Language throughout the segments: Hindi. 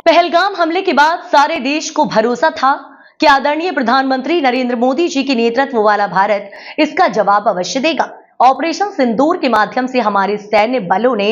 पहलगाम हमले के बाद सारे देश को भरोसा था कि आदरणीय प्रधानमंत्री नरेंद्र मोदी जी के नेतृत्व वाला भारत इसका जवाब अवश्य देगा। ऑपरेशन सिंदूर के माध्यम से हमारे सैन्य बलों ने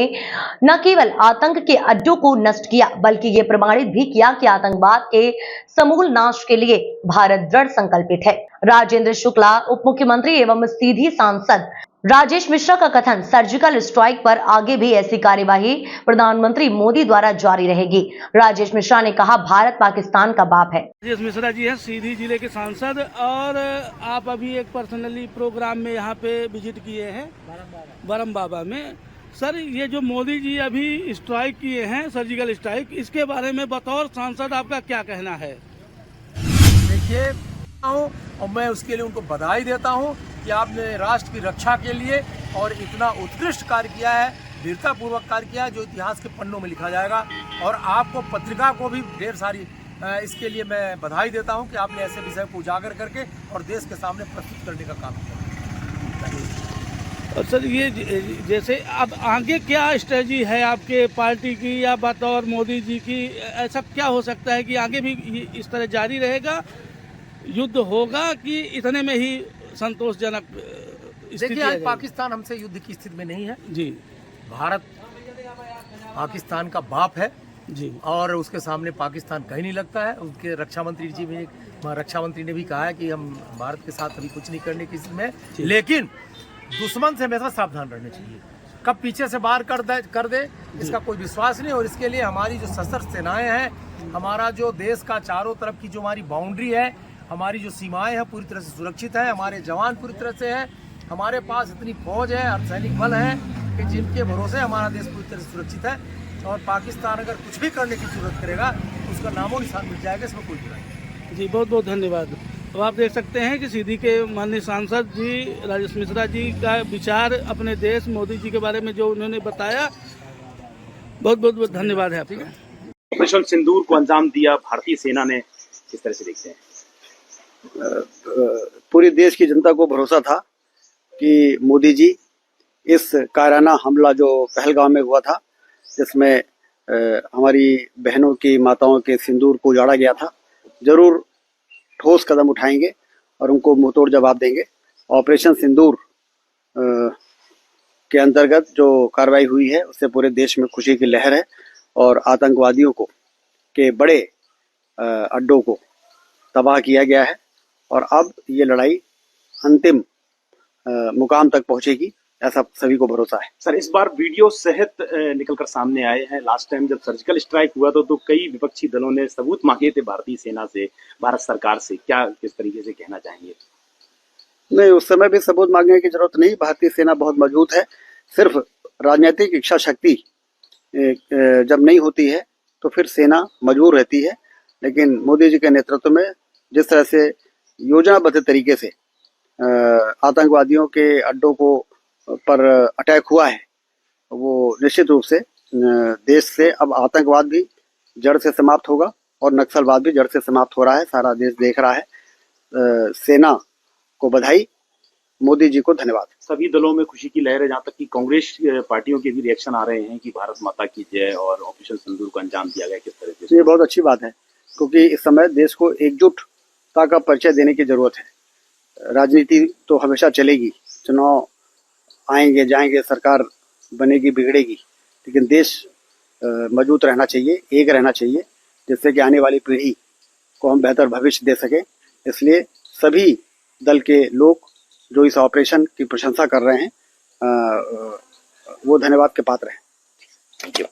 न केवल आतंक के अड्डों को नष्ट किया, बल्कि ये प्रमाणित भी किया कि आतंकवाद के समूल नाश के लिए भारत दृढ़ संकल्पित है। राजेंद्र शुक्ला, उप मुख्यमंत्री एवं सीधी सांसद राजेश मिश्रा का कथन, सर्जिकल स्ट्राइक पर आगे भी ऐसी कार्यवाही प्रधानमंत्री मोदी द्वारा जारी रहेगी। राजेश मिश्रा ने कहा, भारत पाकिस्तान का बाप है। राजेश मिश्रा जी हैं, सीधी जिले के सांसद, और आप अभी एक पर्सनली प्रोग्राम में यहाँ पे विजिट किए हैं बरम बाबा में। सर, ये जो मोदी जी अभी स्ट्राइक किए हैं, सर्जिकल स्ट्राइक, इसके बारे में बतौर सांसद आपका क्या कहना है? देखिए, और मैं उसके लिए उनको बधाई देता हूँ कि आपने राष्ट्र की रक्षा के लिए और इतना उत्कृष्ट कार्य किया है, वीरतापूर्वक कार्य किया है, जो इतिहास के पन्नों में लिखा जाएगा। और आपको, पत्रिका को भी ढेर सारी इसके लिए मैं बधाई देता हूं कि आपने ऐसे विषय को उजागर करके और देश के सामने प्रस्तुत करने का काम किया। और सर, ये जैसे अब आगे क्या स्ट्रेटजी है आपके पार्टी की या बतौर मोदी जी की? ऐसा क्या हो सकता है कि आगे भी इस तरह जारी रहेगा, युद्ध होगा, कि इतने में ही संतोषजनक स्थिति? देखिए, आज पाकिस्तान हमसे युद्ध की स्थिति में नहीं है जी। भारत पाकिस्तान का बाप है जी, और उसके सामने पाकिस्तान कहीं नहीं लगता है। उनके रक्षा मंत्री ने भी कहा है कि हम भारत के साथ अभी कुछ नहीं करने की स्थिति में, लेकिन दुश्मन से हमेशा सावधान रहना चाहिए। कब पीछे से बाहर कर दे इसका कोई विश्वास नहीं। और इसके लिए हमारी जो सशस्त्र सेनाएं हैं, हमारा जो देश का चारों तरफ की जो हमारी बाउंड्री है, हमारी जो सीमाएं हैं, पूरी तरह से सुरक्षित है। हमारे जवान पूरी तरह से हैं। हमारे पास इतनी फौज है, अर्धसैनिक बल है कि जिनके भरोसे हमारा देश पूरी तरह से सुरक्षित है। और पाकिस्तान अगर कुछ भी करने की जरूरत करेगा, उसका नामो निशान मिट जाएगा, इसमें कोई बुराई नहीं। जी, बहुत बहुत धन्यवाद। अब आप देख सकते हैं कि सीधी के माननीय सांसद जी राजेश मिश्रा जी का विचार अपने देश मोदी जी के बारे में जो उन्होंने बताया, बहुत बहुत धन्यवाद है आपका। ऑपरेशन सिंदूर को अंजाम दिया भारतीय सेना ने, किस तरह से देखते हैं? पूरी देश की जनता को भरोसा था कि मोदी जी इस कायराना हमला जो पहलगाम में हुआ था, जिसमें हमारी बहनों की, माताओं के सिंदूर को उजाड़ा गया था, जरूर ठोस कदम उठाएंगे और उनको मुंहतोड़ जवाब देंगे। ऑपरेशन सिंदूर के अंतर्गत जो कार्रवाई हुई है, उससे पूरे देश में खुशी की लहर है और आतंकवादियों को के बड़े अड्डों को तबाह किया गया है। और अब ये लड़ाई अंतिम मुकाम तक पहुंचेगी, ऐसा सभी को भरोसा है। सर, इस बार वीडियो सहित निकलकर सामने आए हैं। लास्ट टाइम जब सर्जिकल स्ट्राइक हुआ तो कई विपक्षी दलों ने सबूत मांगे थे भारतीय सेना से, भारत सरकार से। क्या किस तरीके से कहना चाहेंगे? नहीं, उस समय भी सबूत मांगने की जरूरत नहीं। भारतीय सेना बहुत मजबूत है। सिर्फ राजनीतिक इच्छा शक्ति जब नहीं होती है तो फिर सेना मजबूर रहती है। लेकिन मोदी जी के नेतृत्व में जिस तरह से योजनाबद्ध तरीके से आतंकवादियों के अड्डों को पर अटैक हुआ है, वो निश्चित रूप से देश से अब आतंकवाद भी जड़ से समाप्त होगा और नक्सलवाद भी जड़ से समाप्त हो रहा है। सारा देश देख रहा है। सेना को बधाई, मोदी जी को धन्यवाद। सभी दलों में खुशी की लहर है, जहाँ तक कि कांग्रेस पार्टियों के भी रिएक्शन आ रहे हैं कि भारत माता की जय और ऑपरेशन सिंदूर को अंजाम दिया गया। किस तरह से? ये बहुत अच्छी बात है, क्योंकि इस समय देश को एकजुटता का परिचय देने की जरूरत है। राजनीति तो हमेशा चलेगी, चुनाव आएंगे जाएंगे, सरकार बनेगी बिगड़ेगी, लेकिन देश मजबूत रहना चाहिए, एक रहना चाहिए, जिससे कि आने वाली पीढ़ी को हम बेहतर भविष्य दे सके। इसलिए सभी दल के लोग जो इस ऑपरेशन की प्रशंसा कर रहे हैं, वो धन्यवाद के पात्र हैं। Thank you.